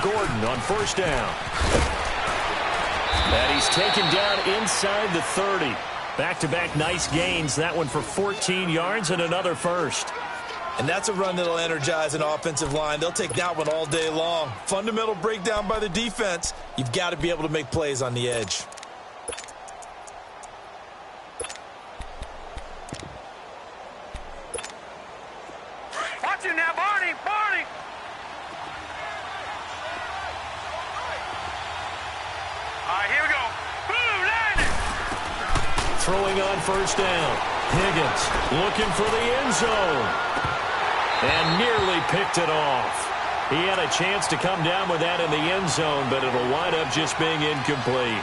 Gordon on first down. And he's taken down inside the 30. Back-to-back nice gains. That one for 14 yards and another first. And that's a run that'll energize an offensive line. They'll take that one all day long. Fundamental breakdown by the defense. You've got to be able to make plays on the edge. Watch him now, Barney! Barney! All right, here we go. Boom, landed! Throwing on first down. Higgins looking for the end zone. And nearly picked it off. He had a chance to come down with that in the end zone, but it'll wind up just being incomplete.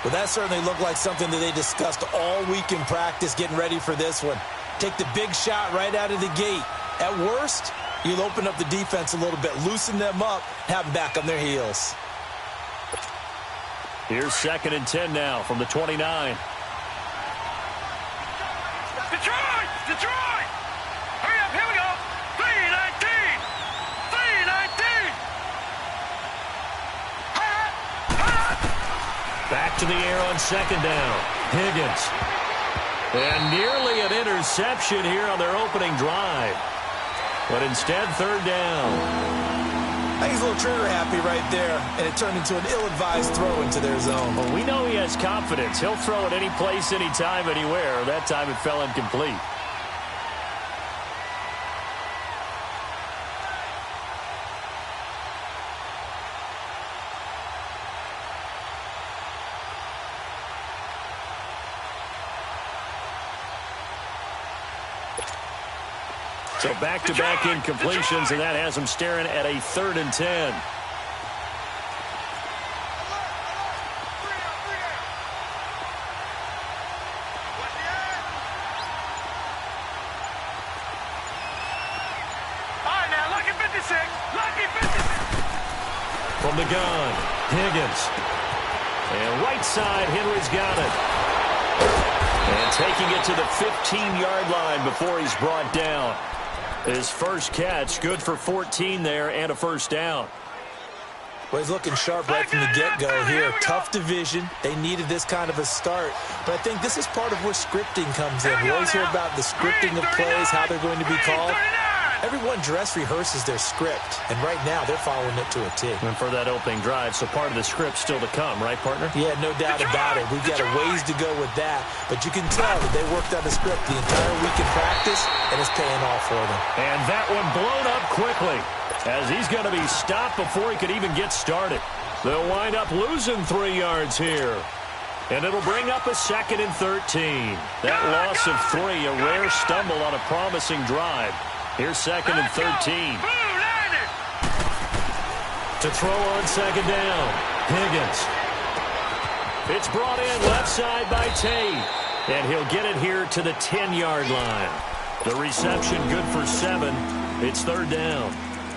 Well, that certainly looked like something that they discussed all week in practice getting ready for this one. Take the big shot right out of the gate. At worst, you'll open up the defense a little bit, loosen them up, have them back on their heels. Here's 2nd and 10 now from the 29. Detroit! Detroit! Hurry up, here we go! 319! 319! Back to the air on 2nd down. Higgins. And nearly an interception here on their opening drive. But instead, 3rd down. I think he's a little trigger happy right there, and it turned into an ill-advised throw into their zone. Well, we know he has confidence. He'll throw it any place, anytime, anywhere. That time it fell incomplete. So back-to-back incompletions, and that has them staring at a 3rd and 10. From the gun, Higgins. And right side, Henry's got it. And taking it to the 15-yard line before he's brought down. His first catch, good for 14 there and a first down. Well, he's looking sharp right from the get-go here. Tough division. They needed this kind of a start. But I think this is part of where scripting comes in. We always hear about the scripting of plays, how they're going to be called. Everyone dress rehearses their script, and right now they're following it to a T. And for that opening drive, so part of the script still to come, right, partner? Yeah, no doubt about it. We've got a ways to go with that, but you can tell that they worked on the script the entire week in practice, and it's paying off for them. And that one blown up quickly, as he's going to be stopped before he could even get started. They'll wind up losing 3 yards here. And it'll bring up a 2nd and 13. That loss of 3, a rare stumble on a promising drive. Here's 2nd and 13. To throw on 2nd down. Higgins. It's brought in left side by Tate. And he'll get it here to the 10-yard line. The reception good for 7. It's 3rd down.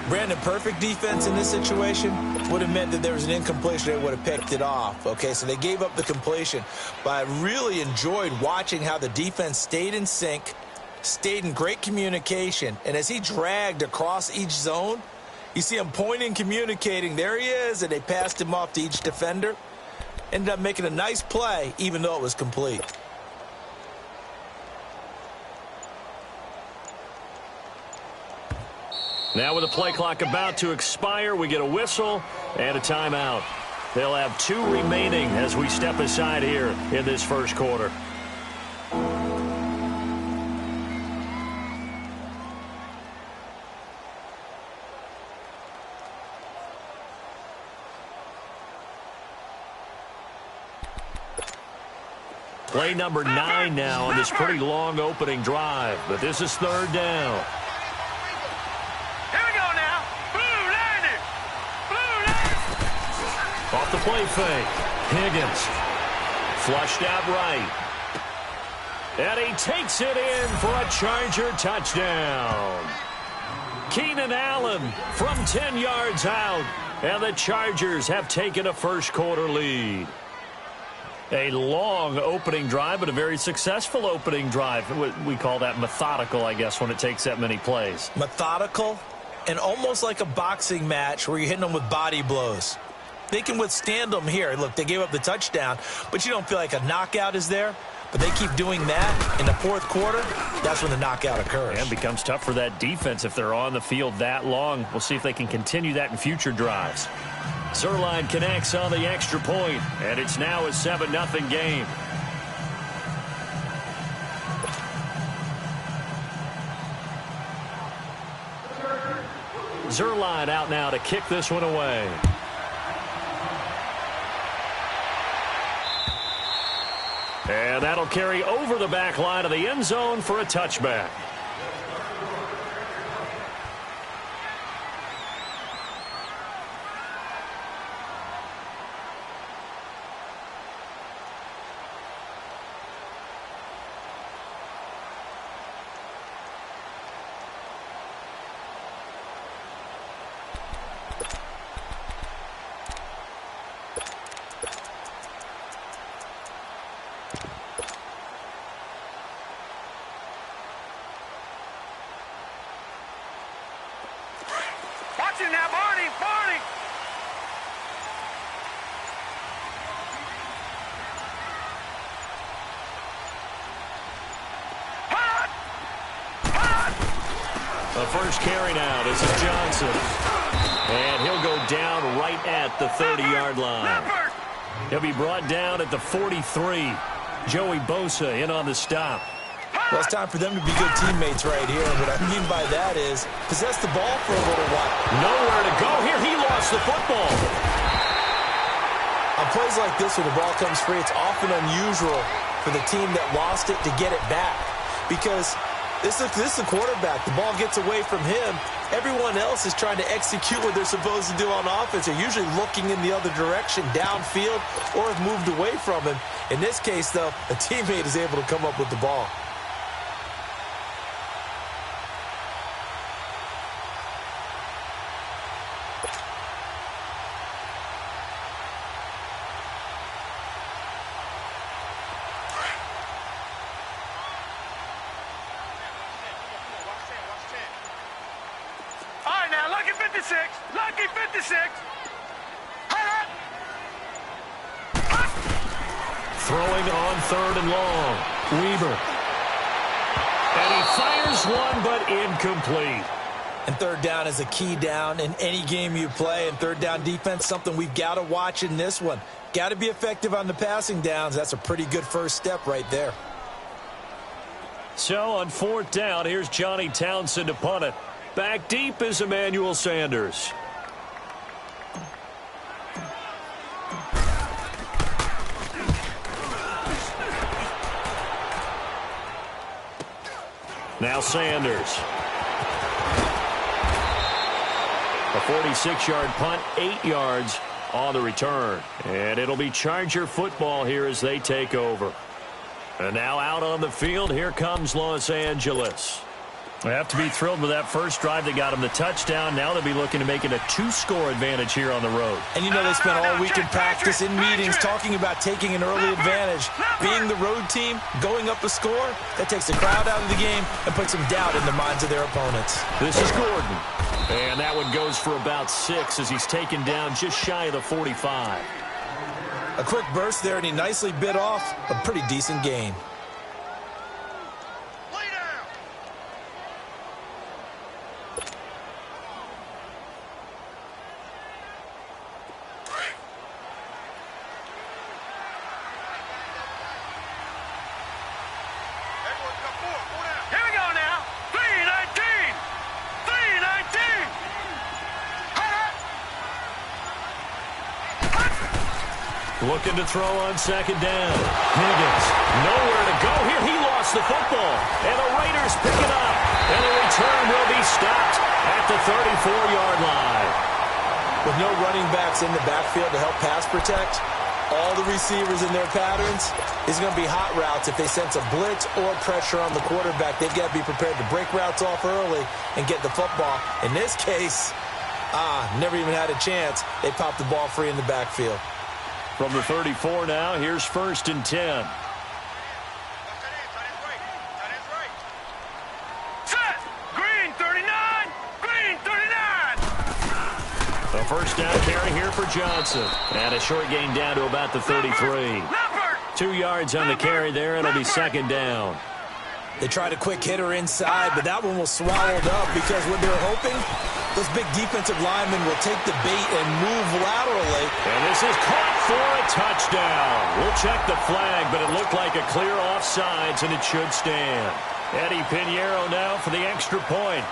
Brandon, perfect defense in this situation would have meant that there was an incompletion. They would have picked it off. Okay, so they gave up the completion. But I really enjoyed watching how the defense stayed in sync, stayed in great communication, and as he dragged across each zone, you see him pointing, communicating. There he is, and they passed him off to each defender. Ended up making a nice play, even though it was complete. Now with the play clock about to expire, we get a whistle and a timeout. They'll have 2 remaining as we step aside here in this first quarter. Play number 9 now on this pretty long opening drive, but this is 3rd down. Here we go now. Blue landed. Blue landed. Off the play fake. Higgins. Flushed out right. And he takes it in for a Charger touchdown. Keenan Allen from 10 yards out. And the Chargers have taken a first quarter lead. A long opening drive, but a very successful opening drive. We call that methodical, I guess, when it takes that many plays. Methodical? and almost like a boxing match where you're hitting them with body blows. They can withstand them here. Look, they gave up the touchdown, but you don't feel like a knockout is there. But they keep doing that in the fourth quarter, that's when the knockout occurs. And it becomes tough for that defense if they're on the field that long. We'll see if they can continue that in future drives. Zerline connects on the extra point, and it's now a 7-0 game. Zerline out now to kick this one away. And that'll carry over the back line of the end zone for a touchback. Now, Barney, Barney. The first carry now. This is Johnson. And he'll go down right at the 30-yard line. He'll be brought down at the 43. Joey Bosa in on the stop. Well, it's time for them to be good teammates right here. And what I mean by that is possess the ball for a little while. Nowhere to go here. He lost the football. On plays like this, when the ball comes free, it's often unusual for the team that lost it to get it back. Because this is the quarterback. The ball gets away from him. Everyone else is trying to execute what they're supposed to do on offense. They're usually looking in the other direction, downfield, or have moved away from him. In this case, though, a teammate is able to come up with the ball. Lucky 56. Lucky 56. Throwing on 3rd and long. Weaver. And he fires one, but incomplete. And 3rd down is a key down in any game you play. And 3rd down defense, something we've got to watch in this one. Got to be effective on the passing downs. That's a pretty good first step right there. So on 4th down, here's Johnny Townsend to punt it. Back deep is Emmanuel Sanders. Now Sanders. A 46-yard punt, 8 yards on the return. And it'll be Charger football here as they take over. And now out on the field, here comes Los Angeles. They have to be thrilled with that first drive that got them the touchdown. Now they'll be looking to make it a 2-score advantage here on the road. And you know they spent all week in practice, in meetings, talking about taking an early advantage. Being the road team, going up a score, that takes the crowd out of the game and puts some doubt in the minds of their opponents. This is Gordon. And that one goes for about 6 as he's taken down just shy of the 45. A quick burst there, and he nicely bit off a pretty decent gain. Looking to throw on 2nd down. Higgins, nowhere to go here. He lost the football. And the Raiders pick it up. And the return will be stopped at the 34-yard line. With no running backs in the backfield to help pass protect, all the receivers in their patterns, is going to be hot routes. If they sense a blitz or pressure on the quarterback, they've got to be prepared to break routes off early and get the football. In this case, never even had a chance. They popped the ball free in the backfield. From the 34 now, here's 1st and 10. Set! Green 39! Green 39! here for Johnson. And a short gain down to about the 33. 2 yards on the carry there. It'll be second down. They tried a quick hitter inside, but that one was swallowed up because what they're hoping, those big defensive linemen will take the bait and move laterally. And this is caught for a touchdown. We'll check the flag, but it looked like a clear offsides, and it should stand. Eddie Pinheiro now for the extra point.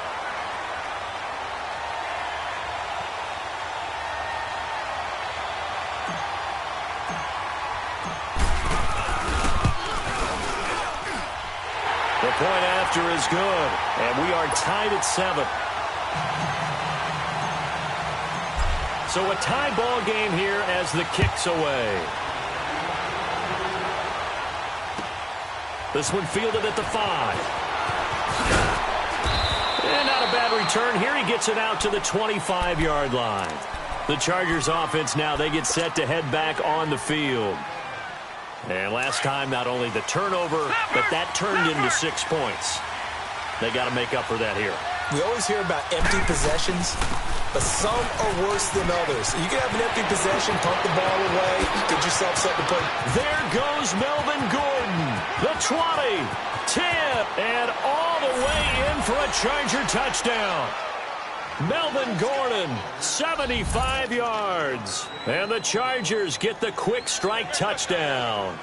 The point after is good, and we are tied at 7. So a tie ball game here as the kick's away. This one fielded at the 5. And not a bad return here. He gets it out to the 25-yard line. The Chargers offense now, they get set to head back on the field. And last time, not only the turnover, but that turned into 6 points. They got to make up for that here. We always hear about empty possessions, but some are worse than others. You can have an empty possession, pump the ball away, get yourself set to play. There goes Melvin Gordon. The 20, 10, and all the way in for a Charger touchdown. Melvin Gordon, 75 yards. And the Chargers get the quick strike touchdown.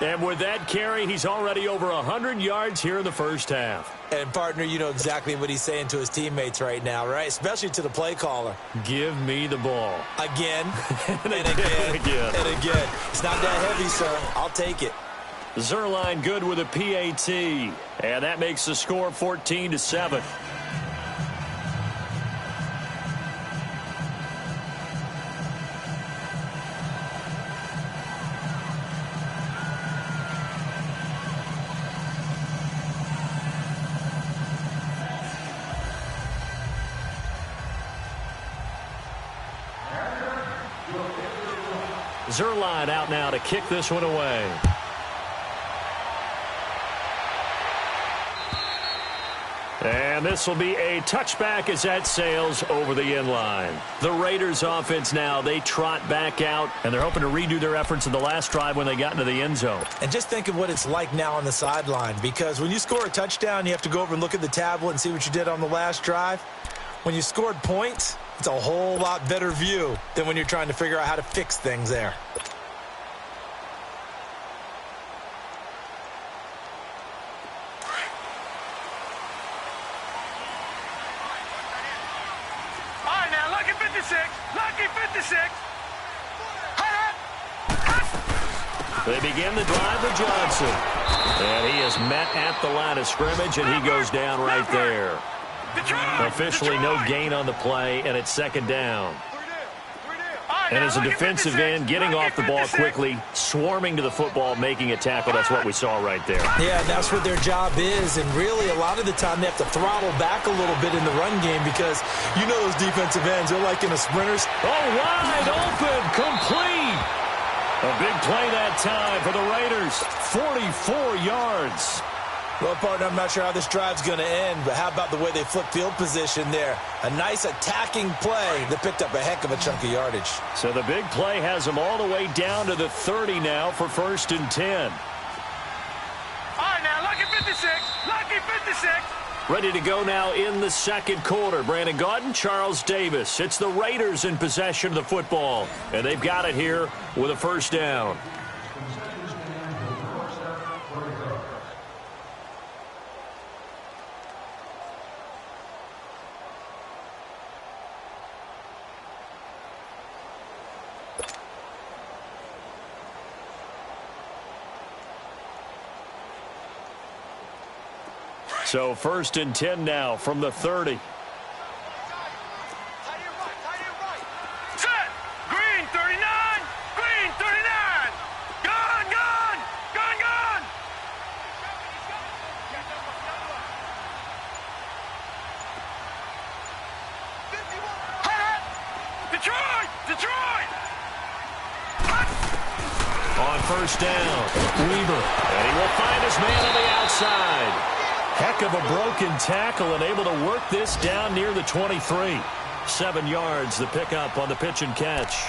And with that carry, he's already over 100 yards here in the first half. And, partner, you know exactly what he's saying to his teammates right now, right? Especially to the play caller. Give me the ball. Again, and again. And again. It's not that heavy, sir. I'll take it. Zerline good with a PAT. And that makes the score 14-7. Zerline out now to kick this one away. And this will be a touchback as that sails over the end line. The Raiders offense now, they trot back out, and they're hoping to redo their efforts in the last drive when they got into the end zone. And just think of what it's like now on the sideline, because when you score a touchdown, you have to go over and look at the tablet and see what you did on the last drive. When you scored points, it's a whole lot better view than when you're trying to figure out how to fix things there. All right, now, lucky 56. Lucky 56. They begin the drive with Johnson. And he is met at the line of scrimmage, and he goes down right there. Officially no gain on the play, and it's second down. And as a defensive end, getting off the ball quickly, swarming to the football, making a tackle, that's what we saw right there. Yeah, that's what their job is, and really a lot of the time they have to throttle back a little bit in the run game because you know those defensive ends, they're like in the sprinters. Oh, wide open, complete. A big play that time for the Raiders, 44 yards. Well, partner, I'm not sure how this drive's going to end, but how about the way they flip field position there? A nice attacking play that picked up a heck of a chunk of yardage. So the big play has them all the way down to the 30 now for 1st and 10. All right, now, lucky 56. Lucky 56. Ready to go now in the second quarter. Brandon Gaudin, Charles Davis. It's the Raiders in possession of the football, and they've got it here with a first down. So 1st and 10 now from the 30. Set. Green 39. Green 39. Gone, gone. Gone, gone. Detroit. Detroit. On first down, Weaver. And he will find his man on the outside. Heck of a broken tackle and able to work this down near the 23. 7 yards, the pickup on the pitch and catch.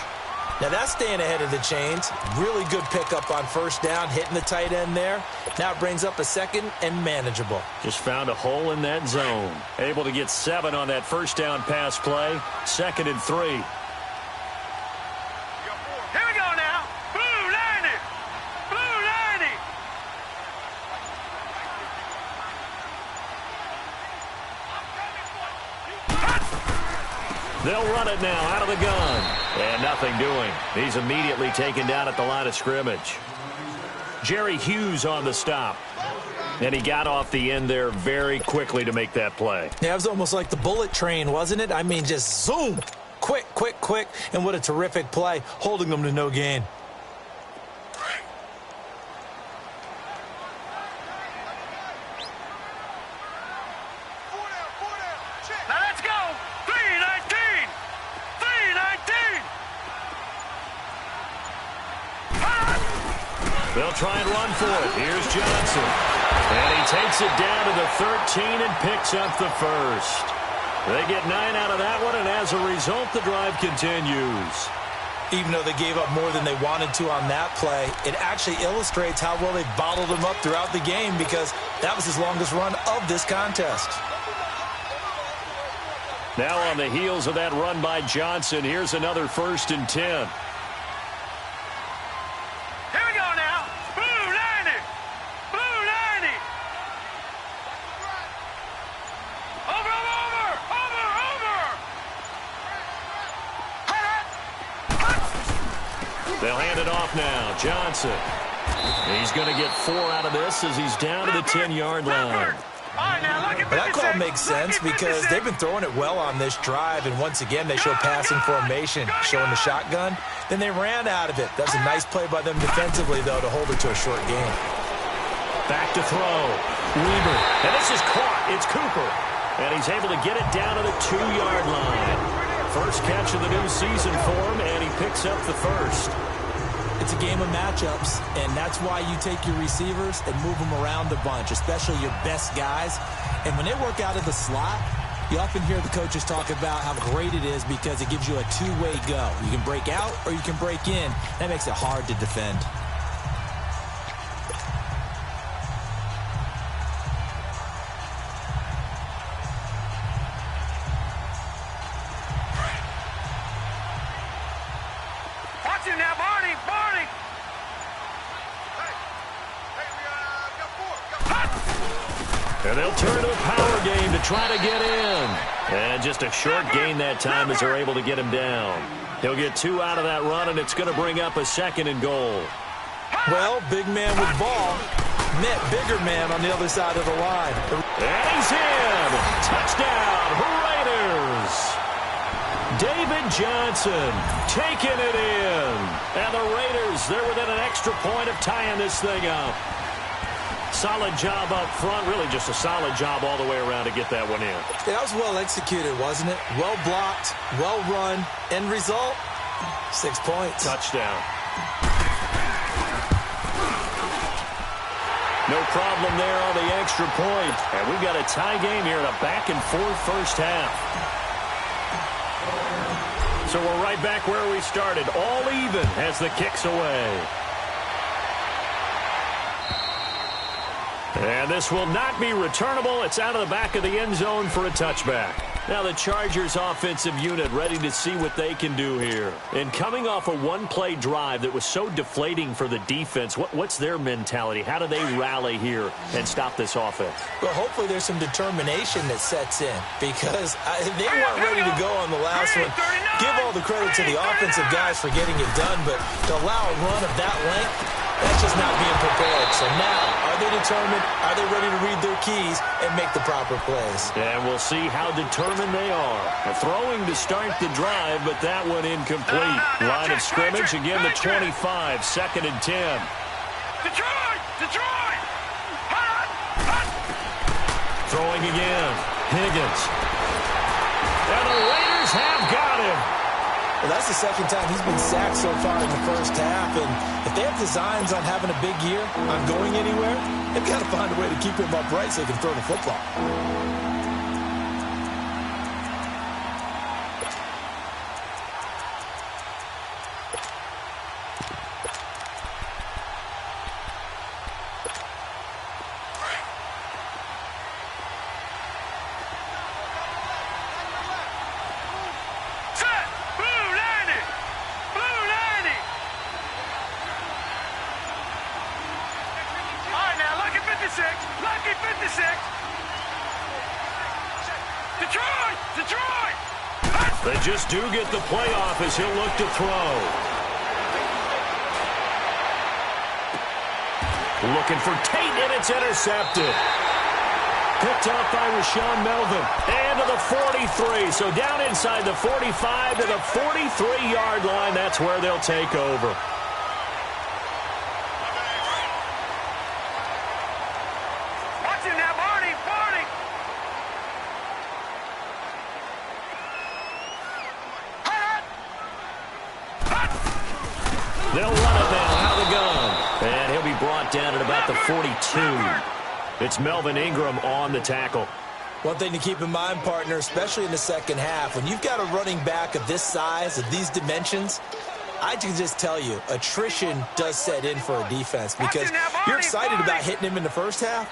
Now that's staying ahead of the chains. Really good pickup on first down, hitting the tight end there. Now it brings up a second and manageable. Just found a hole in that zone. Able to get 7 on that first down pass play. 2nd and 3. Here we go now. Blue 90. Blue 90. They'll run it now out of the gun. And nothing doing. He's immediately taken down at the line of scrimmage. Jerry Hughes on the stop. And he got off the end there very quickly to make that play. Yeah, it was almost like the bullet train, wasn't it? I mean, just zoom. Quick, quick, quick. And what a terrific play, holding them to no gain. Now let's go. 319. 319. They'll try and run for it. Here's Johnson. And he takes it down to the 13 and picks up the first. They get 9 out of that one, and as a result, the drive continues. Even though they gave up more than they wanted to on that play, it actually illustrates how well they bottled them up throughout the game, because that was his longest run of this contest. Now on the heels of that run by Johnson, here's another 1st and 10. Here we go now. Blue 90. Blue 90. Over, over, over, over. They'll hand it off now. Johnson. He's going to get 4 out of this as he's down to the 10-yard line. All right, now look at But that call makes sense because they've been throwing it well on this drive, and once again they show passing formation, showing the shotgun. Then they ran out of it. That's a nice play by them defensively, though, to hold it to a short game. Back to throw. Weaver. And this is caught. It's Cooper. And he's able to get it down to the 2-yard line. First catch of the new season for him, and he picks up the first. It's a game of matchups, and that's why you take your receivers and move them around a bunch, especially your best guys. And when they work out of the slot, you often hear the coaches talk about how great it is because it gives you a two-way go. You can break out or you can break in. That makes it hard to defend. Watch him now, Barney. Barney. And they'll turn to a power game to try to get in. And just a short gain that time as they're able to get him down. He'll get 2 out of that run, and it's going to bring up a 2nd and goal. Well, big man with ball met bigger man on the other side of the line. And he's in. Touchdown, Raiders. David Johnson taking it in. And the Raiders, they're within an extra point of tying this thing up. Solid job up front, really just a solid job all the way around to get that one in. That was well executed, wasn't it? Well blocked, well run. End result, 6 points. Touchdown. No problem there on the extra point. And we've got a tie game here in a back-and-forth first half. So we're right back where we started, all even as the kick's away. And this will not be returnable. It's out of the back of the end zone for a touchback. Now the Chargers offensive unit ready to see what they can do here. And coming off a one-play drive that was so deflating for the defense, what's their mentality? How do they rally here and stop this offense? Well, hopefully there's some determination that sets in because they weren't ready to go on the last one. Give all the credit to the offensive guys for getting it done, but to allow a run of that length, that's just not being prepared. So now, are they determined? Are they ready to read their keys and make the proper plays? And we'll see how determined they are. Throwing to start the drive, but that one incomplete. Line of scrimmage, again the 25, 2nd and 10. Detroit! Detroit! Hot! Hot! Throwing again. Higgins. And the Raiders have got him. Well, that's the second time he's been sacked so far in the first half. And if they have designs on having a big year, on going anywhere, they've got to find a way to keep him upright so they can throw the football. Lucky 56. Detroit! Detroit! They just do get the playoff as he'll look to throw. Looking for Tate, and it's intercepted. Picked up by Rashawn Melvin. And to the 43. So down inside the 45 to the 43-yard line. That's where they'll take over. Watch him now, Barney! Barney! They'll run it now out of the gun. And he'll be brought down at about the 42. It's Melvin Ingram on the tackle. One thing to keep in mind, partner, especially in the second half, when you've got a running back of this size, of these dimensions, I can just tell you, attrition does set in for a defense because you're excited about hitting him in the first half.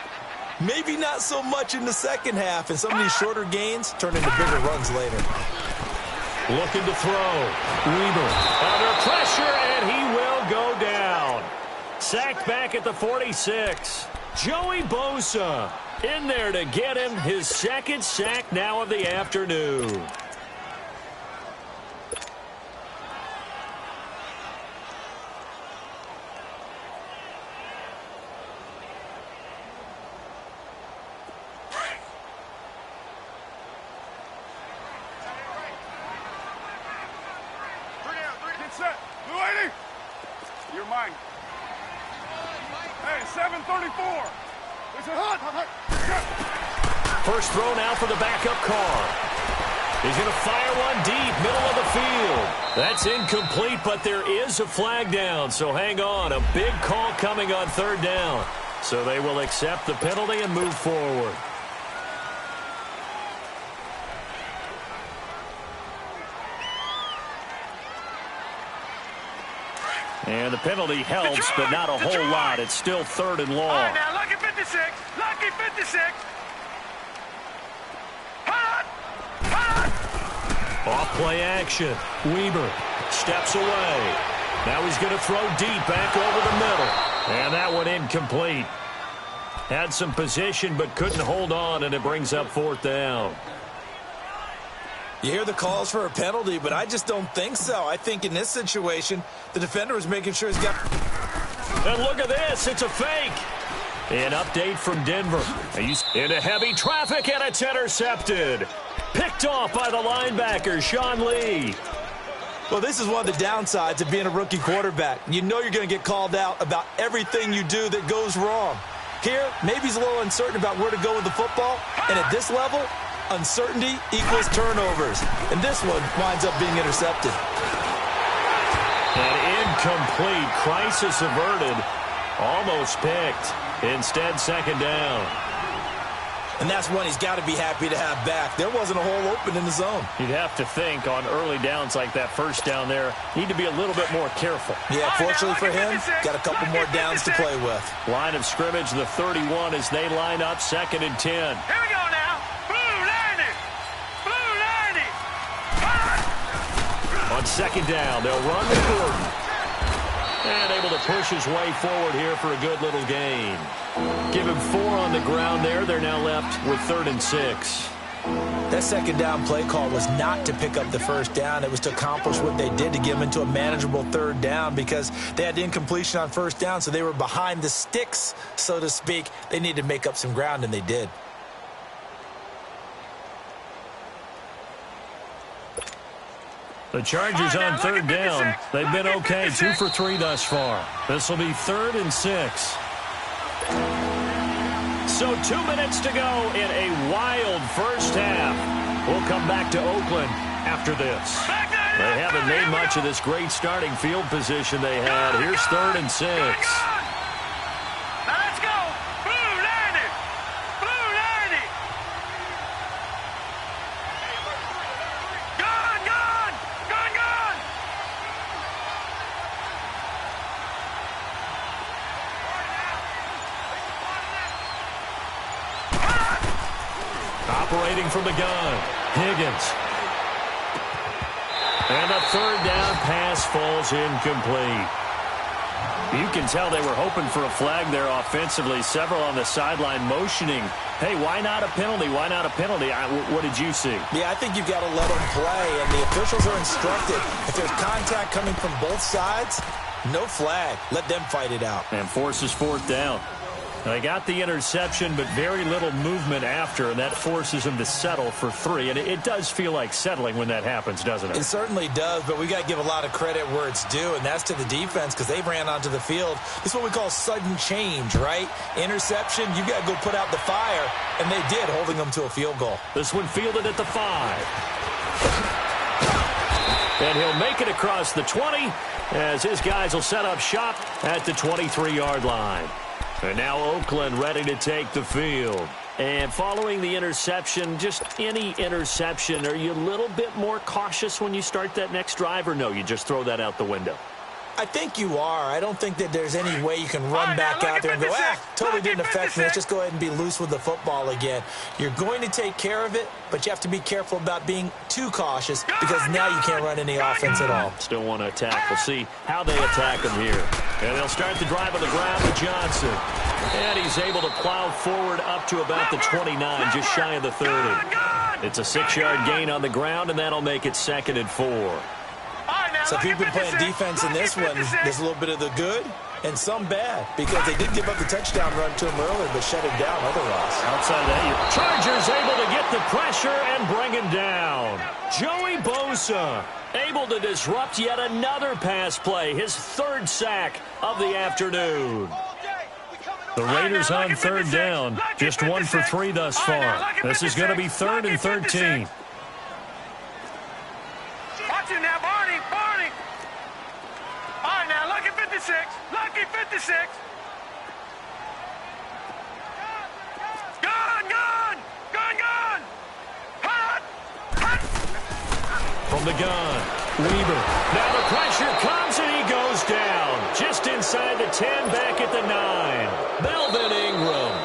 Maybe not so much in the second half, and some of these shorter gains turn into bigger runs later. Looking to throw. Weber under pressure, and he will go down. Sacked back at the 46. Joey Bosa in there to get him his second sack now of the afternoon. Set. Blue 80. You're mine. Hey, 734. It's a hut. First throw now for the backup car. He's going to fire one deep, middle of the field. That's incomplete, but there is a flag down, so hang on. A big call coming on third down. So they will accept the penalty and move forward. And the penalty helps, but not a whole lot. It's still third and long. All right, now, lucky 56. Lucky 56. Off play action. Weber steps away. Now he's going to throw deep back over the middle. And that one incomplete. Had some position but couldn't hold on, and it brings up fourth down. You hear the calls for a penalty, but I just don't think so. I think in this situation, the defender is making sure he's got... And look at this. It's a fake. An update from Denver. He's into heavy traffic, and it's intercepted. Picked off by the linebacker, Sean Lee. Well, this is one of the downsides of being a rookie quarterback. You know you're going to get called out about everything you do that goes wrong. Here, maybe he's a little uncertain about where to go with the football, and at this level, uncertainty equals turnovers. And this one winds up being intercepted. An incomplete. Crisis averted. Almost picked. Instead, second down. And that's one he's got to be happy to have back. There wasn't a hole open in the zone. You'd have to think on early downs like that first down there, need to be a little bit more careful. Yeah, fortunately for him, got a couple more downs to play with. Line of scrimmage, the 31 as they line up, 2nd and 10. Here we go now. Blue 90. Blue 90. On second down, they'll run to Gordon. And able to push his way forward here for a good little gain. Give him 4 on the ground there. They're now left with 3rd and 6. That second down play call was not to pick up the first down. It was to accomplish what they did to get them into a manageable 3rd down because they had incompletion on first down, so they were behind the sticks, so to speak. They needed to make up some ground, and they did. The Chargers on 3rd down. They've been okay, 2 for 3 thus far. This will be 3rd and 6. So 2 minutes to go in a wild first half. We'll come back to Oakland after this. They haven't made much of this great starting field position they had. Here's 3rd and 6. Now let's go. Blue 90. Blue 90. Gone, gone. Gone, gone. Operating from the gun, Higgins. And a 3rd down pass falls incomplete. You can tell they were hoping for a flag there offensively. Several on the sideline motioning, hey, why not a penalty? Why not a penalty? What did you see? Yeah, I think you've got to let them play, and the officials are instructed. If there's contact coming from both sides, no flag. Let them fight it out. And forces fourth down. They got the interception, but very little movement after, and that forces them to settle for 3. And it does feel like settling when that happens, doesn't it? It certainly does, but we got to give a lot of credit where it's due, and that's to the defense because they ran onto the field. This is what we call sudden change, right? Interception, you got to go put out the fire, and they did, holding them to a field goal. This one fielded at the 5. And he'll make it across the 20 as his guys will set up shop at the 23-yard line. And now Oakland ready to take the field. And following the interception, just any interception, are you a little bit more cautious when you start that next drive, or no, you just throw that out the window? I think you are. I don't think that there's any way you can run back out there and go, totally didn't affect me. Let's just go ahead and be loose with the football again. You're going to take care of it, but you have to be careful about being too cautious because now you can't run any offense at all. Still want to attack. We'll see how they attack him here. And they'll start the drive on the ground with Johnson. And he's able to plow forward up to about the 29, just shy of the 30. It's a 6-yard gain on the ground, and that'll make it 2nd and 4. So if you've been playing defense in this one, there's a little bit of the good and some bad because they did give up the touchdown run to him earlier but shut him down otherwise. Outside of that, Chargers able to get the pressure and bring him down. Joey Bosa able to disrupt yet another pass play, his 3rd sack of the afternoon. The Raiders on 3rd down, just 1 for 3 thus far. This is going to be 3rd and 13. Watch it now, Barney. All right, now, lucky 56. Lucky 56. Gun. Hot. From the gun, Weber. Now the pressure comes and he goes down. Just inside the 10, back at the 9. Melvin Ingram.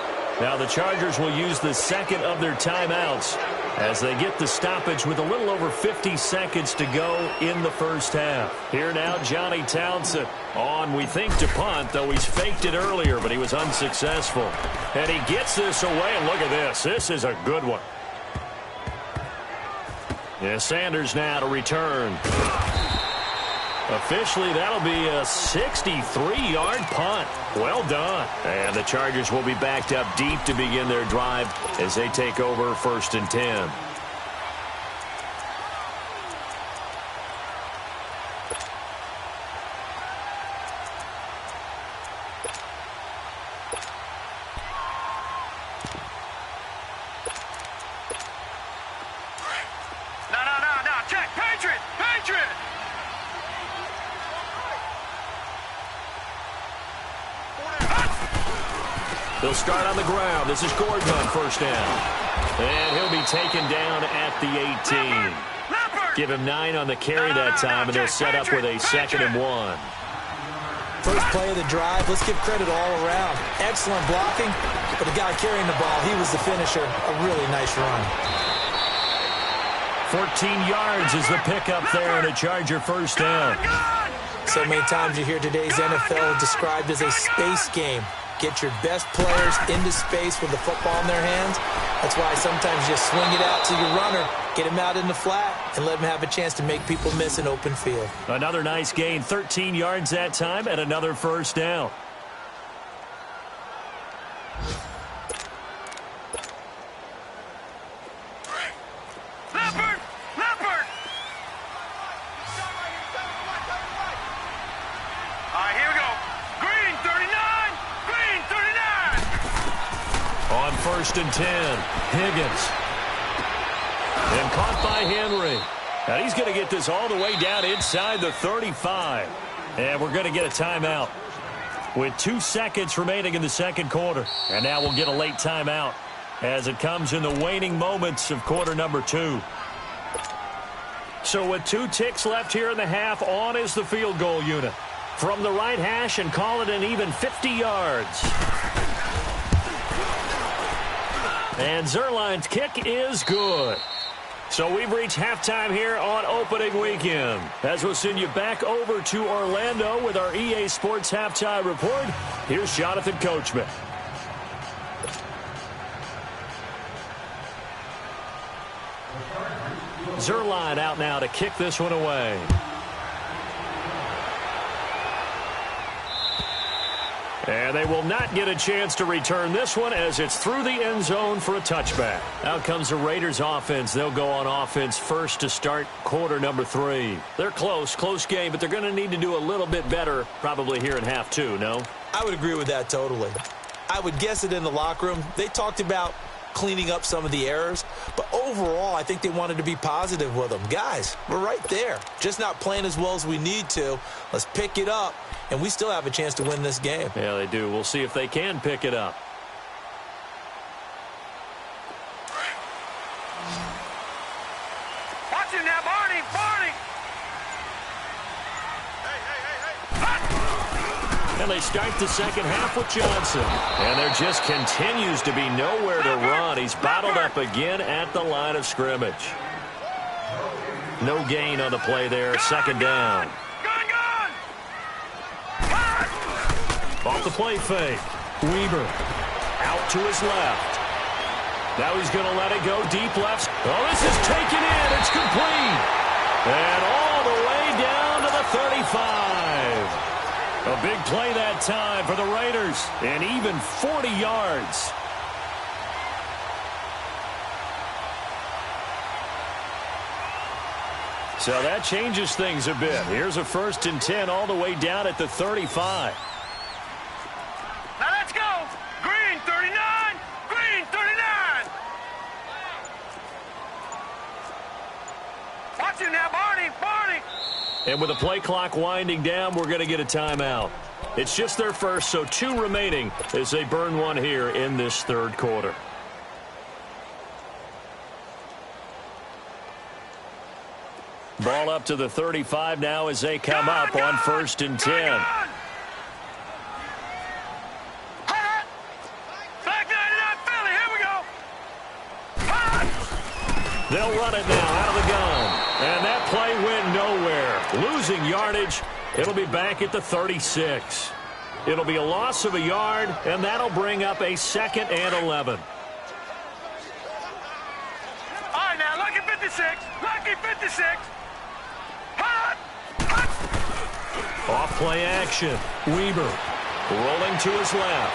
Now the Chargers will use the 2nd of their timeouts as they get the stoppage with a little over 50 seconds to go in the first half. Here now, Johnny Townsend on, we think, to punt, though he's faked it earlier, but he was unsuccessful. And he gets this away, and look at this. This is a good one. Yeah, Sanders now to return. Officially, that'll be a 63-yard punt. Well done. And the Chargers will be backed up deep to begin their drive as they take over 1st and 10. No. Check. Patriot. They'll start on the ground. This is Gordon on 1st down. And he'll be taken down at the 18. Give him 9 on the carry that time, and they'll set up with a 2nd and 1. First play of the drive, let's give credit all around. Excellent blocking, but the guy carrying the ball, he was the finisher. A really nice run. 14 yards is the pickup there, and a Charger 1st down. So many times you hear today's NFL described as a space game. Get your best players into space with the football in their hands. That's why sometimes you just swing it out to your runner, get him out in the flat, and let him have a chance to make people miss an open field. Another nice gain, 13 yards that time, and another 1st down. Leopard! All right, here we go. Green 39! Green 39! On 1st and 10, Higgins. And caught by Henry. And he's going to get this all the way down inside the 35. And we're going to get a timeout with 2 seconds remaining in the 2nd quarter. And now we'll get a late timeout as it comes in the waning moments of quarter number 2. So with 2 ticks left here in the half, on is the field goal unit. From the right hash and call it an even 50 yards. And Zerline's kick is good. So we've reached halftime here on opening weekend. As we'll send you back over to Orlando with our EA Sports Halftime Report, here's Jonathan Coachman. Zerline out now to kick this one away. And they will not get a chance to return this one as it's through the end zone for a touchback. Out comes the Raiders offense. They'll go on offense first to start quarter number 3. They're close game, but they're going to need to do a little bit better probably here in half 2, no? I would agree with that totally. I would guess it in the locker room. They talked about cleaning up some of the errors, but overall, I think they wanted to be positive with them. Guys, we're right there. Just not playing as well as we need to. Let's pick it up, and we still have a chance to win this game. Yeah, they do. We'll see if they can pick it up. Watch him now, Barney. And they start the second half with Johnson. And there just continues to be nowhere to run. He's bottled up again at the line of scrimmage. No gain on the play there. Second down. Gun! Off the play fake. Weber out to his left. Now he's going to let it go deep left. Oh, this is taken in. It's complete. And all the way down to the 35. A big play that time for the Raiders, and even 40 yards. So that changes things a bit. Here's a 1st and 10 all the way down at the 35. Now let's go. Green 39. Green 39. Watch him now, Barney. And with the play clock winding down, we're going to get a timeout. It's just their first, so 2 remaining as they burn one here in this third quarter. Ball up to the 35 now as they come up on 1st and 10. They'll run it now out of the gun. And that play went nowhere. Losing yardage. It'll be back at the 36. It'll be a loss of a yard, and that'll bring up a 2nd and 11. All right, now, lucky 56. Lucky 56. Off play action. Weber rolling to his left.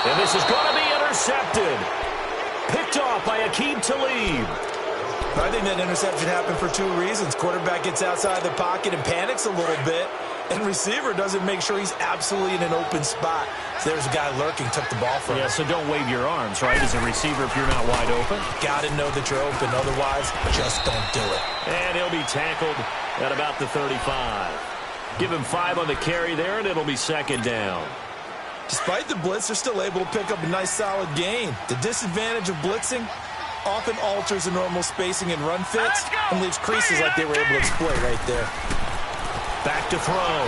And this is going to be intercepted. Picked off by Aqib Talib. I think that interception happened for 2 reasons. Quarterback gets outside the pocket and panics a little bit, and receiver doesn't make sure he's absolutely in an open spot. So there's a guy lurking, took the ball from him. Yeah, so don't wave your arms, right, as a receiver if you're not wide open. Got to know that you're open. Otherwise, just don't do it. And he'll be tackled at about the 35. Give him 5 on the carry there, and it'll be 2nd down. Despite the blitz, they're still able to pick up a nice, solid gain. The disadvantage of blitzing often alters the normal spacing and run fits and leaves creases like they were able to exploit right there. Back to throw.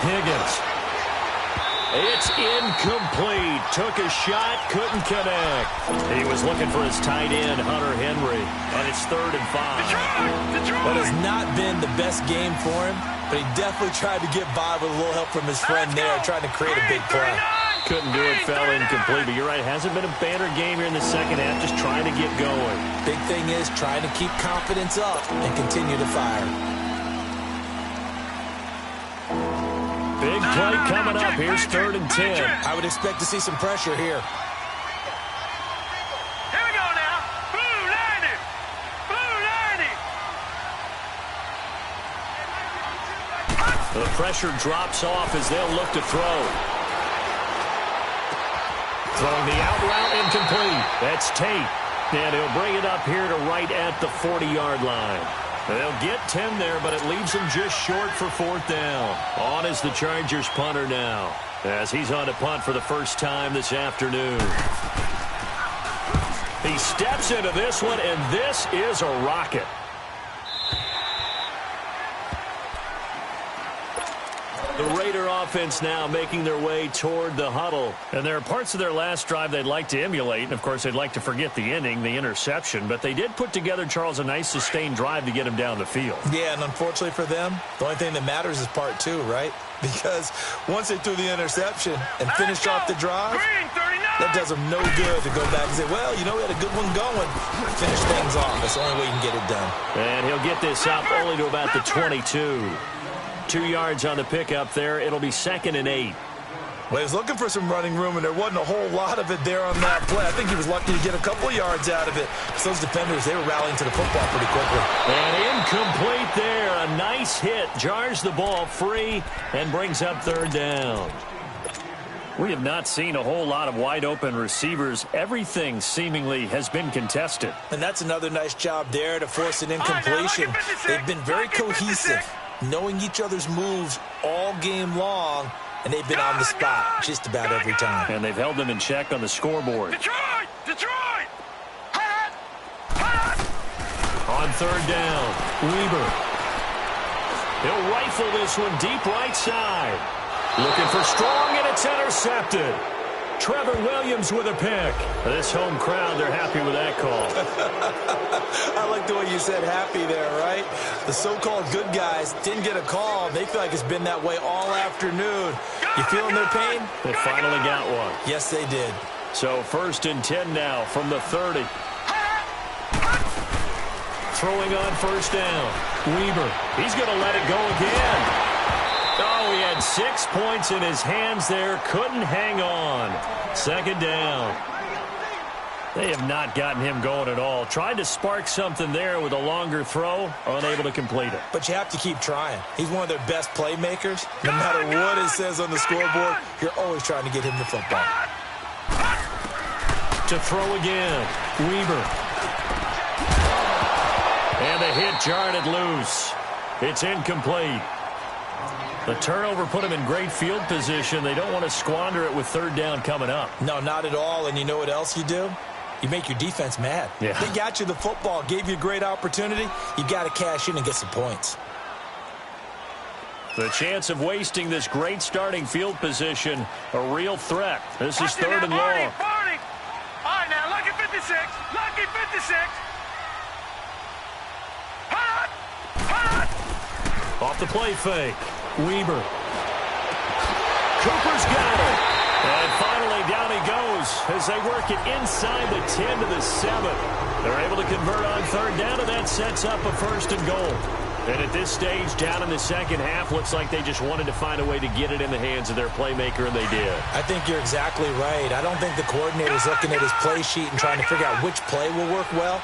Higgins. It's incomplete. Took a shot, couldn't connect. He was looking for his tight end, Hunter Henry, and it's 3rd and 5. That has not been the best game for him, but he definitely tried to get by with a little help from his friend there, trying to create a big play. Couldn't do it, fell incomplete, but you're right, hasn't been a banner game here in the second half, just trying to get going. Big thing is trying to keep confidence up and continue to fire. Big play coming up. Here's 3rd and 10. I would expect to see some pressure here. Here we go now. Blue 90. Blue 90. The pressure drops off as they'll look to throw. Throwing the out route incomplete. That's Tate. And he'll bring it up here to right at the 40-yard line. They'll get 10 there, but it leaves them just short for 4th down. On is the Chargers punter now, as he's on to punt for the first time this afternoon. He steps into this one, and this is a rocket. The Raider offense now making their way toward the huddle. And there are parts of their last drive they'd like to emulate. And, of course, they'd like to forget the inning, the interception. But they did put together, Charles, a nice sustained drive to get him down the field. Yeah, and unfortunately for them, the only thing that matters is part two, right? Because once they threw the interception and finished off the drive, that does them no good to go back and say, well, you know, we had a good one going. Finish things off. That's the only way you can get it done. And he'll get this up only to about the 22. 2 yards on the pickup there. It'll be 2nd and 8. Well, he was looking for some running room, and there wasn't a whole lot of it there on that play. I think he was lucky to get a couple yards out of it. Because those defenders, they were rallying to the football pretty quickly. And incomplete there. A nice hit. Jars the ball free and brings up 3rd down. We have not seen a whole lot of wide-open receivers. Everything seemingly has been contested. And that's another nice job there to force an incompletion. They've been very cohesive, knowing each other's moves all game long, and they've been on the spot just about every time. And they've held them in check on the scoreboard. Detroit! Detroit! On 3rd down, Weber. He'll rifle this one deep right side. Looking for Strong, and it's intercepted. Trevor Williams with a pick. This home crowd, they're happy with that call. I like the way you said happy there, right? The so-called good guys didn't get a call. They feel like it's been that way all afternoon. You feeling their pain? They finally got one. Yes, they did. So 1st and 10 now from the 30. Throwing on 1st down. Weber. He's going to let it go again. Oh, he had 6 points in his hands there. Couldn't hang on. 2nd down. They have not gotten him going at all. Tried to spark something there with a longer throw. Unable to complete it. But you have to keep trying. He's one of their best playmakers. No matter what it says on the scoreboard, you're always trying to get him the football. To throw again. Weber. And the hit jarred it loose. It's incomplete. The turnover put them in great field position. They don't want to squander it with 3rd down coming up. No, not at all. And you know what else you do? You make your defense mad. Yeah. They got you the football, gave you a great opportunity. You got to cash in and get some points. The chance of wasting this great starting field position, a real threat. This is 3rd and long. All right, now, lucky 56. Lucky 56. Off the play fake. Weber. Cooper's got it. And finally down he goes as they work it inside the 10 to the 7. They're able to convert on 3rd down, and that sets up a 1st and goal. And at this stage, down in the 2nd half, looks like they just wanted to find a way to get it in the hands of their playmaker, and they did. I think you're exactly right. I don't think the coordinator's looking at his play sheet and trying to figure out which play will work well.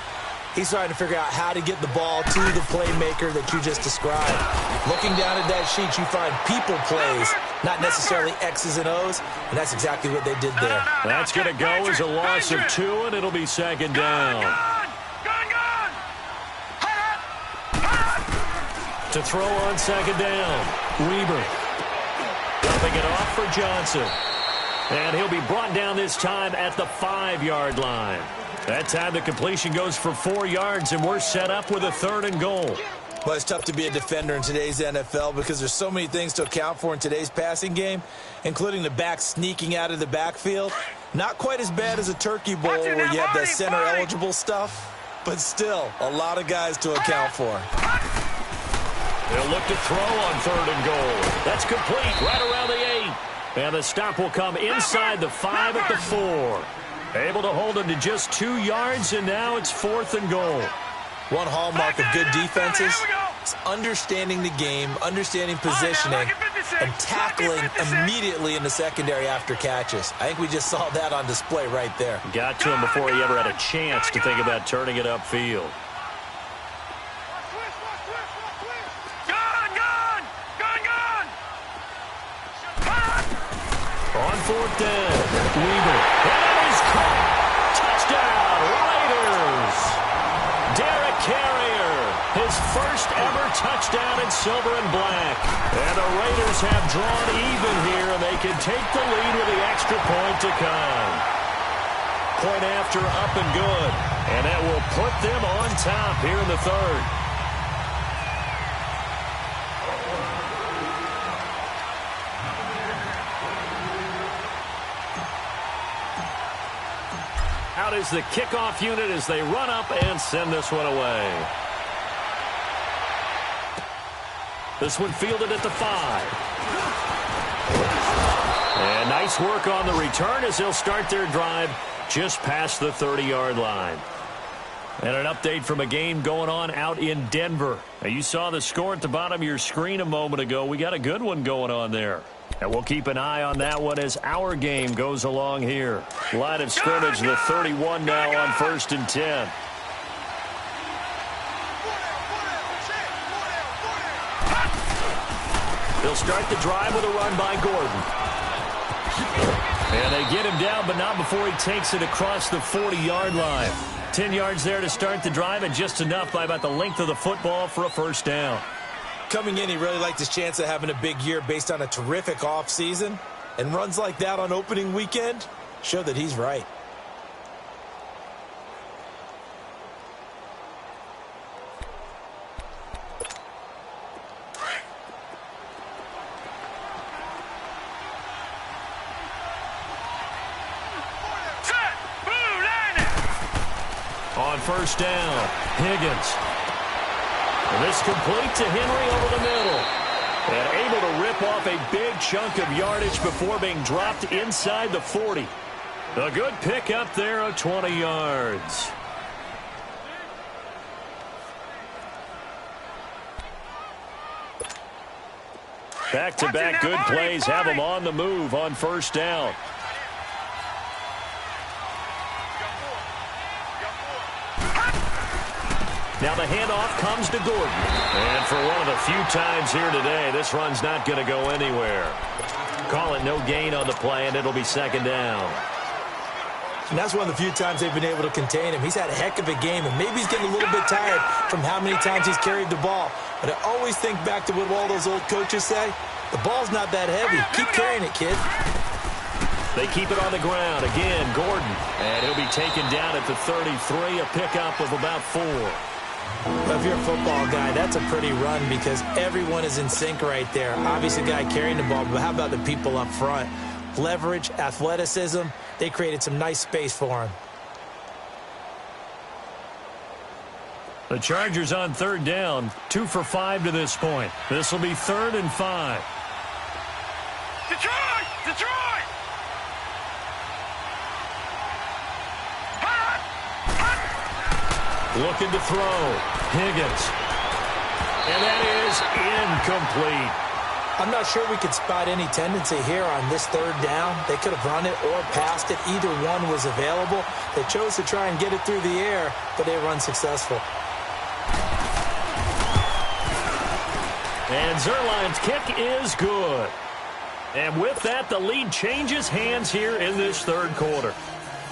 He's trying to figure out how to get the ball to the playmaker that you just described. Looking down at that sheet, you find people plays, not necessarily X's and O's, and that's exactly what they did there. That's going to go as a loss of 2, and it'll be 2nd down. To throw on 2nd down, Weber. Dumping it off for Johnson. And he'll be brought down this time at the 5-yard line. That time the completion goes for 4 yards, and we're set up with a 3rd and goal. Well, it's tough to be a defender in today's NFL because there's so many things to account for in today's passing game, including the back sneaking out of the backfield. Not quite as bad as a turkey bowl where you have that center-eligible stuff, but still a lot of guys to account for. They'll look to throw on 3rd and goal. That's complete right around the 8. And the stop will come inside the 5 at the 4. Able to hold him to just 2 yards, and now it's 4th and goal. One hallmark of good defenses is understanding the game, understanding positioning, and tackling immediately in the secondary after catches. I think we just saw that on display right there. Got to him before he ever had a chance to think about turning it upfield. On 4th down, Weber. And he's caught. Touchdown, Raiders. Derek Carrier, his first ever touchdown in silver and black. And the Raiders have drawn even here, and they can take the lead with the extra point to come. Point after up and good. And that will put them on top here in the 3rd. out is the kickoff unit as they run up and send this one away. This one fielded at the 5. And nice work on the return as they'll start their drive just past the 30-yard line. And an update from a game going on out in Denver. Now, you saw the score at the bottom of your screen a moment ago. We got a good one going on there. And we'll keep an eye on that one as our game goes along here. Line of scrimmage, the 31 now on 1st and 10. They'll start the drive with a run by Gordon. And they get him down, but not before he takes it across the 40-yard line. 10 yards there to start the drive, and just enough by about the length of the football for a first down. Coming in, he really liked his chance of having a big year based on a terrific offseason. And runs like that on opening weekend show that he's right. On first down, Higgins. And this complete to Henry over the middle. And able to rip off a big chunk of yardage before being dropped inside the 40. A good pick up there of 20 yards. Back-to-back good plays have them on the move on first down. Now the handoff comes to Gordon. And for one of the few times here today, this run's not going to go anywhere. Call it no gain on the play, and it'll be second down. And that's one of the few times they've been able to contain him. He's had a heck of a game, and maybe he's getting a little bit tired from how many times he's carried the ball. But I always think back to what all those old coaches say. The ball's not that heavy. Keep carrying it, kid. They keep it on the ground. Again, Gordon. And he'll be taken down at the 33, a pickup of about 4. Well, if you're a football guy, that's a pretty run because everyone is in sync right there. Obviously, the guy carrying the ball, but how about the people up front? Leverage, athleticism, they created some nice space for him. The Chargers on third down, 2 for 5 to this point. This will be 3rd and 5. Detroit! Detroit! Looking to throw. Higgins. And that is incomplete. I'm not sure we could spot any tendency here on this third down. They could have run it or passed it. Either one was available. They chose to try and get it through the air, but they were unsuccessful. And Zuerlein's kick is good. And with that, the lead changes hands here in this third quarter.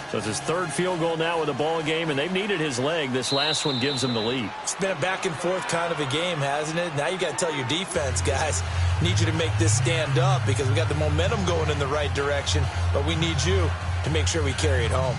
So it's his 3rd field goal now with the ball game, and they've needed his leg. This last one gives him the lead. It's been a back-and-forth kind of a game, hasn't it? Now you got to tell your defense, guys, need you to make this stand up because we got the momentum going in the right direction, but we need you to make sure we carry it home.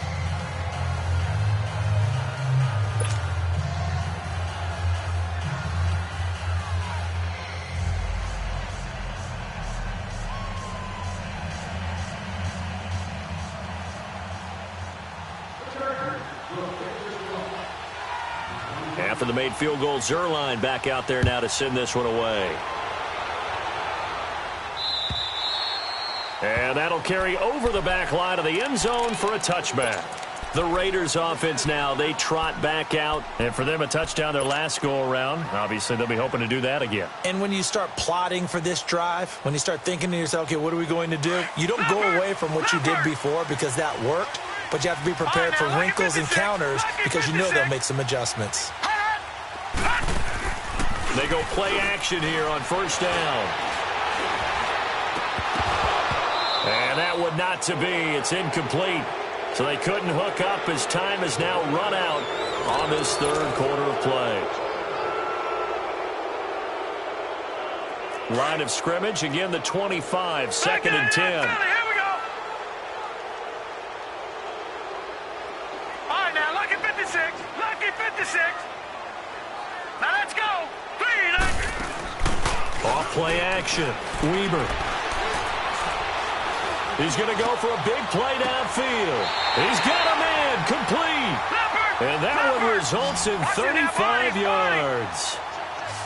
After the made field goal, Zuerlein back out there now to send this one away. And that'll carry over the back line of the end zone for a touchback. The Raiders offense now, they trot back out. And for them, a touchdown their last go-around. Obviously, they'll be hoping to do that again. And when you start plotting for this drive, when you start thinking to yourself, okay, what are we going to do? You don't go away from what you did before because that worked, but you have to be prepared for wrinkles and counters because you know they'll make some adjustments. They go play action here on first down. And that would not to be. It's incomplete. So they couldn't hook up as time has now run out on this third quarter of play. Line of scrimmage, again the 25, 2nd and 10. Here we go. All right, now, lucky 56. Lucky 56. Now let's go. Off play action. Weber. He's going to go for a big play downfield. He's got a man complete. And that one results in 35 yards.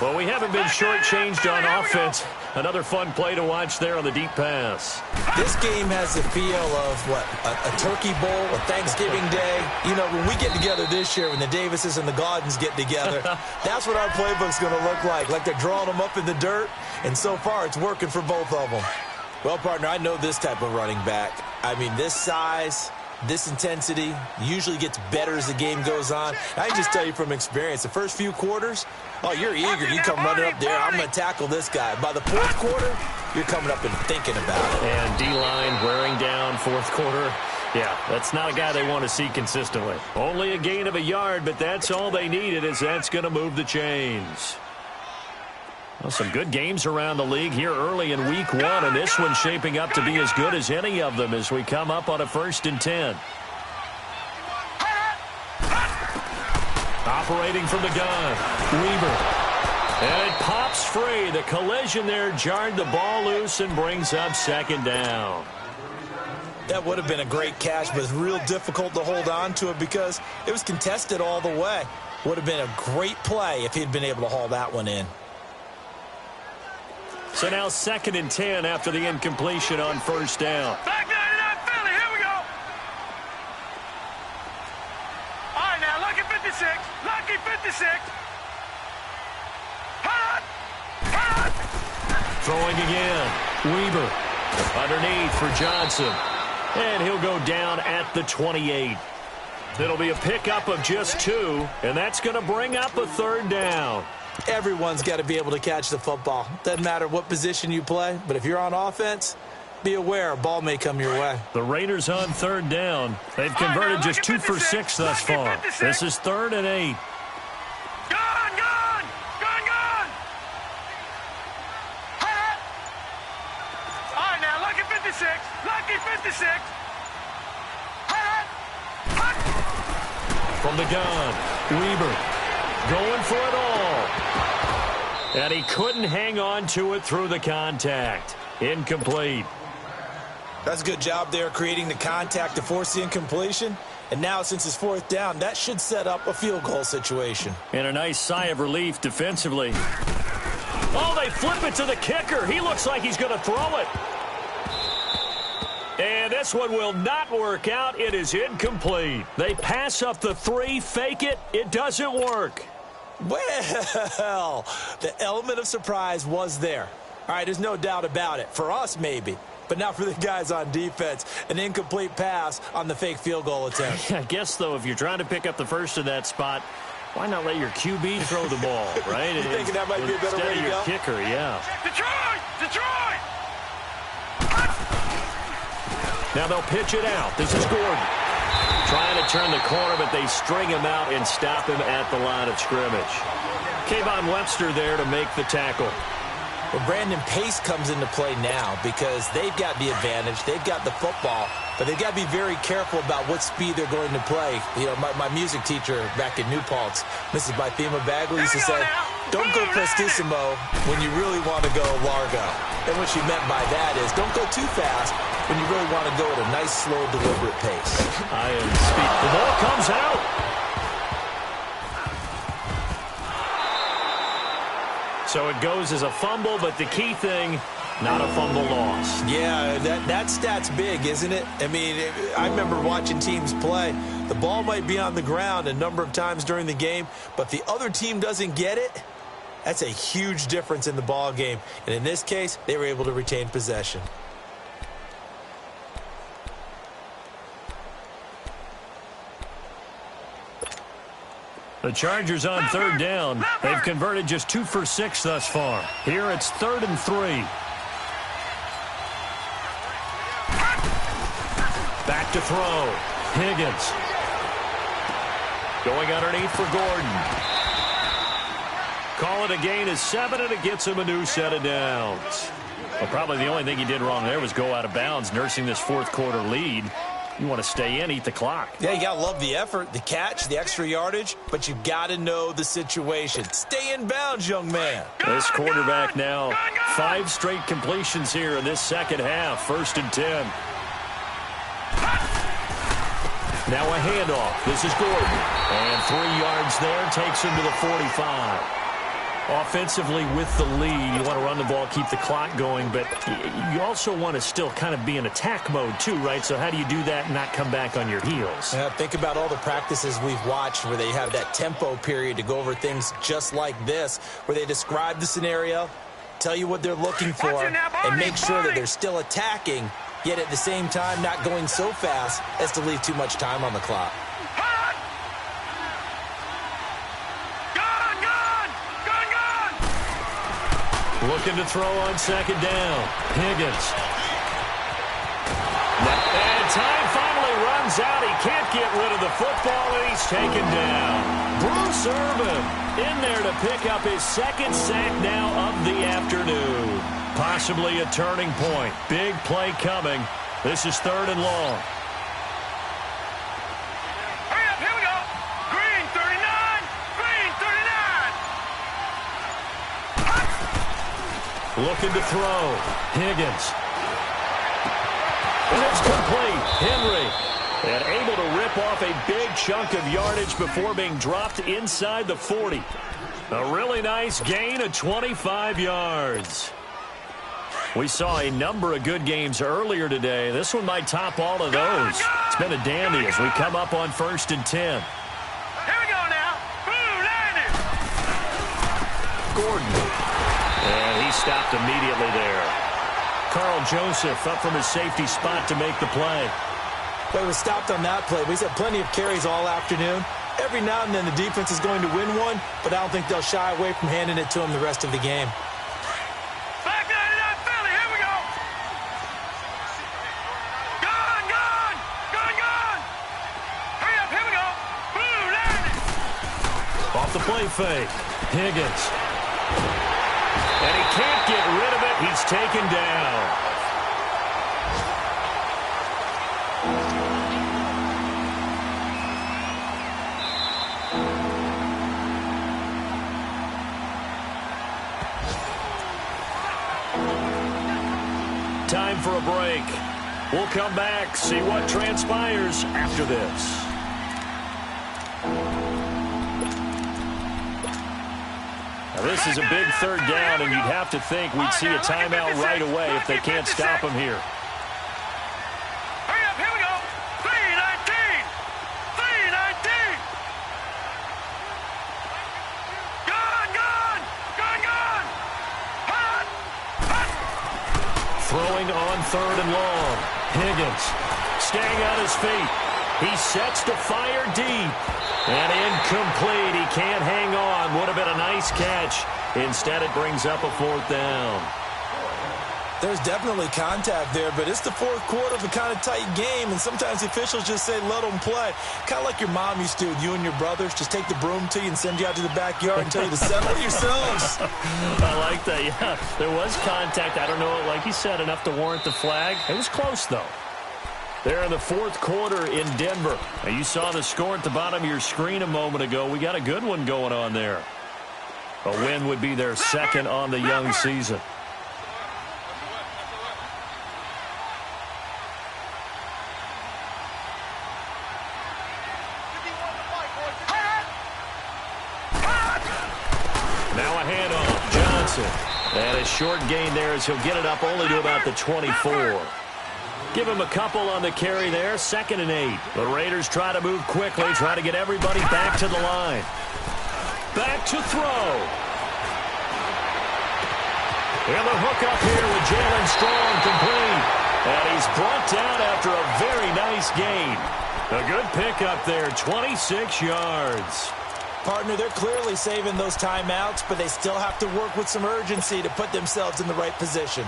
Well, we haven't been shortchanged on offense. Another fun play to watch there on the deep pass. This game has the feel of, a Turkey Bowl, a Thanksgiving Day. You know, when we get together this year, when the Davises and the Gaudens get together, that's what our playbook's going to look like. Like they're drawing them up in the dirt, and so far it's working for both of them. Well, partner, I know this type of running back. I mean, this size, this intensity usually gets better as the game goes on. I can just tell you from experience, the first few quarters, oh, you're eager. You come running up there, I'm going to tackle this guy. By the fourth quarter, you're coming up and thinking about it. And D-line wearing down fourth quarter. Yeah, that's not a guy they want to see consistently. Only a gain of a yard, but that's all they needed, as that's going to move the chains. Well, some good games around the league here early in week one, and this one's shaping up to be as good as any of them as we come up on a 1st and 10. Operating from the gun, Weaver. And it pops free. The collision there jarred the ball loose and brings up 2nd down. That would have been a great catch, but it's real difficult to hold on to it because it was contested all the way. Would have been a great play if he'd been able to haul that one in. So now 2nd and 10 after the incompletion on 1st down. Back 99 Philly, here we go. All right, now, lucky 56. Lucky 56. Hot! Hot! Throwing again. Weaver underneath for Johnson. And he'll go down at the 28. It'll be a pickup of just 2, and that's going to bring up a 3rd down. Everyone's got to be able to catch the football. Doesn't matter what position you play, but if you're on offense, be aware a ball may come your way. The Raiders on 3rd down. They've converted just 2 for 6 thus far. This is 3rd and 8. Gone, gone! Gone, gone! Hot! All right, now, lucky 56. Lucky 56. Hot! Hot! From the gun, Weaver going for it all. And he couldn't hang on to it through the contact. Incomplete. That's a good job there creating the contact to force the incompletion. And now, since it's 4th down, that should set up a field goal situation. And a nice sigh of relief defensively. Oh, they flip it to the kicker. He looks like he's going to throw it. And this one will not work out. It is incomplete. They pass up the 3, fake it. It doesn't work. Well, the element of surprise was there. All right, there's no doubt about it. For us, maybe. But not for the guys on defense. An incomplete pass on the fake field goal attempt. I guess, though, if you're trying to pick up the first in that spot, why not let your QB throw the ball, right? You thinking that might be a better way to go? Instead of your kicker, yeah. Detroit! Detroit! Now they'll pitch it out. This is Gordon. Trying to turn the corner, but they string him out and stop him at the line of scrimmage. Kayvon Webster there to make the tackle. Well, Brandon, pace comes into play now because they've got the advantage. They've got the football, but they've got to be very careful about what speed they're going to play. You know, my music teacher back in New Paltz, Mrs. Bythema Bagley, used to say, don't go prestissimo when you really want to go largo. And what she meant by that is don't go too fast when you really want to go at a nice, slow, deliberate pace. I am speed. The ball comes out. So it goes as a fumble, but the key thing, not a fumble loss. Yeah, that stat's big, isn't it? I mean, I remember watching teams play. The ball might be on the ground a number of times during the game, but if the other team doesn't get it, that's a huge difference in the ball game. And in this case, they were able to retain possession. The Chargers on 3rd down. They've converted just 2 for 6 thus far. Here it's 3rd and 3. Back to throw. Higgins. Going underneath for Gordon. Call it a gain of 7, and it gets him a new set of downs. Well, probably the only thing he did wrong there was go out of bounds, nursing this 4th quarter lead. You want to stay in, eat the clock. Yeah, you got to love the effort, the catch, the extra yardage, but you got to know the situation. Stay in bounds, young man. This quarterback now, 5 straight completions here in this second half. 1st and 10. Now a handoff. This is Gordon. And 3 yards there, takes him to the 45. Offensively with the lead, you want to run the ball, keep the clock going, but you also want to still kind of be in attack mode too, right? So how do you do that and not come back on your heels? Yeah, think about all the practices we've watched where they have that tempo period to go over things just like this, where they describe the scenario, tell you what they're looking for, and make sure that they're still attacking, yet at the same time not going so fast as to leave too much time on the clock. Looking to throw on second down. Higgins. And time finally runs out. He can't get rid of the football, and he's taken down. Bruce Irvin in there to pick up his second sack now of the afternoon. Possibly a turning point. Big play coming. This is 3rd and long. Looking to throw. Higgins. And it's complete. Henry. And able to rip off a big chunk of yardage before being dropped inside the 40. A really nice gain of 25 yards. We saw a number of good games earlier today. This one might top all of those. It's been a dandy as we come up on 1st and 10. Here we go now. Boom, landed. Gordon. And he stopped immediately there. Carl Joseph up from his safety spot to make the play. But he was stopped on that play. We've had plenty of carries all afternoon. Every now and then the defense is going to win one, but I don't think they'll shy away from handing it to him the rest of the game. Back 99 Philly, here we go. Gone. Hurry up, here we go. Boom, landed. Off the play fake. Higgins. And he can't get rid of it. He's taken down. Time for a break. We'll come back, see what transpires after this. Now, this is a big 3rd down, and you'd have to think we'd see a timeout right away if they can't stop him here. Hurry up, here we go. 3:19. Gone. Hot. Throwing on 3rd and long. Higgins staying on his feet. He sets to fire deep. And incomplete. He can't hang on. Would have been a nice catch. Instead, it brings up a 4th down. There's definitely contact there, but it's the 4th quarter of a kind of tight game, and sometimes the officials just say, let them play. Kind of like your mom used to with you and your brothers. Just take the broom to you and send you out to the backyard and tell you to settle yourselves. I like that, yeah. There was contact. I don't know, like you said, enough to warrant the flag. It was close, though. They're in the 4th quarter in Denver. Now, you saw the score at the bottom of your screen a moment ago. We got a good one going on there. A win would be their 2nd on the young season. Now a handoff. Johnson. And a short gain there as he'll get it up only to about the 24. Give him a couple on the carry there. 2nd and 8. The Raiders try to move quickly, try to get everybody back to the line. Back to throw. And the hook up here with Jalen Strong complete. And he's brought down after a very nice gain. A good pickup there, 26 yards. Partner, they're clearly saving those timeouts, but they still have to work with some urgency to put themselves in the right position.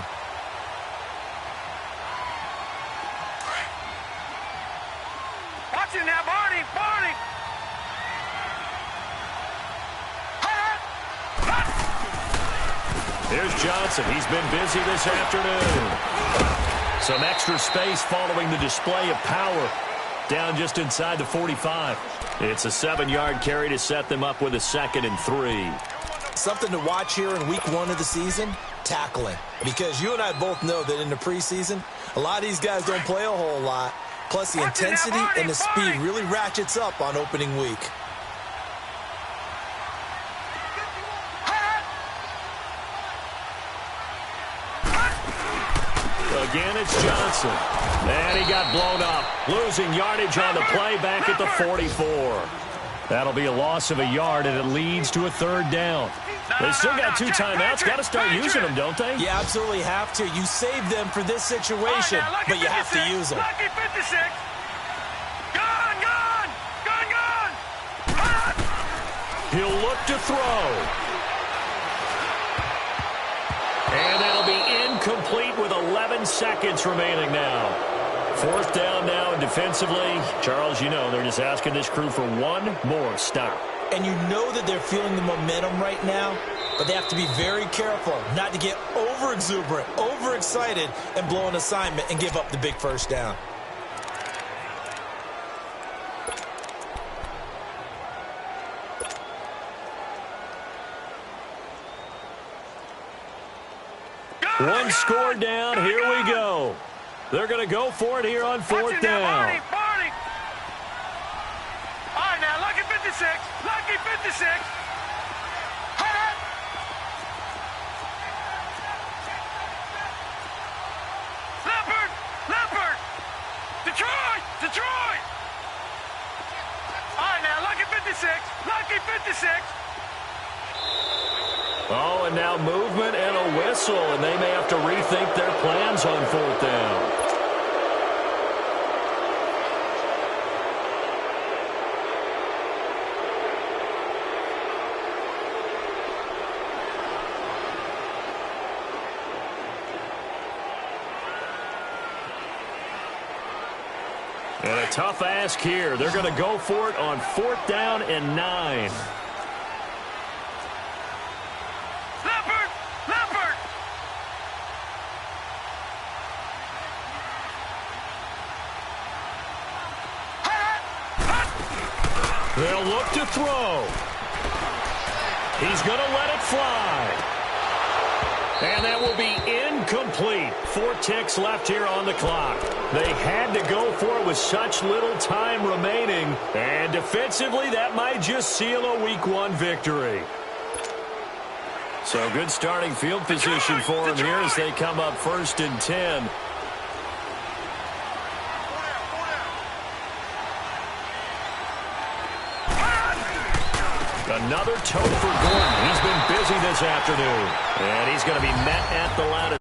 Watch it now, Barney. Here's Johnson. He's been busy this afternoon. Some extra space following the display of power. Down just inside the 45. It's a 7-yard carry to set them up with a 2nd and 3. Something to watch here in week 1 of the season, tackling. Because you and I both know that in the preseason, a lot of these guys don't play a whole lot. Plus, the intensity and the speed really ratchets up on opening week. Again, it's Johnson. And he got blown up. Losing yardage on the play back at the 44. That'll be a loss of a yard, and it leads to a third down. They still got 2 timeouts. Got to start using them, don't they? You absolutely have to. You save them for this situation, but you have to use them. Lucky 56. Gone, gone, gone, gone. He'll look to throw. And that'll be incomplete with 11 seconds remaining now. 4th down now, and defensively, Charles, you know, they're just asking this crew for one more stop. And you know that they're feeling the momentum right now, but they have to be very careful not to get over-exuberant, overexcited, and blow an assignment and give up the big first down. One score down. Here we go. They're going to go for it here on 4th down. Barney. All right, now, lucky 56. Lucky 56. Leopard. Detroit. All right, now, lucky 56. Lucky 56. Oh, and now movement and a whistle, and they may have to rethink their plans on 4th down. And a tough ask here. They're going to go for it on 4th down and 9. They'll look to throw. He's going to let it fly. And that will be incomplete. 4 ticks left here on the clock. They had to go for it with such little time remaining. And defensively, that might just seal a Week 1 victory. So good starting field position for them here as they come up 1st and 10. Another toe for Gordon. He's been busy this afternoon. And he's going to be met at the line.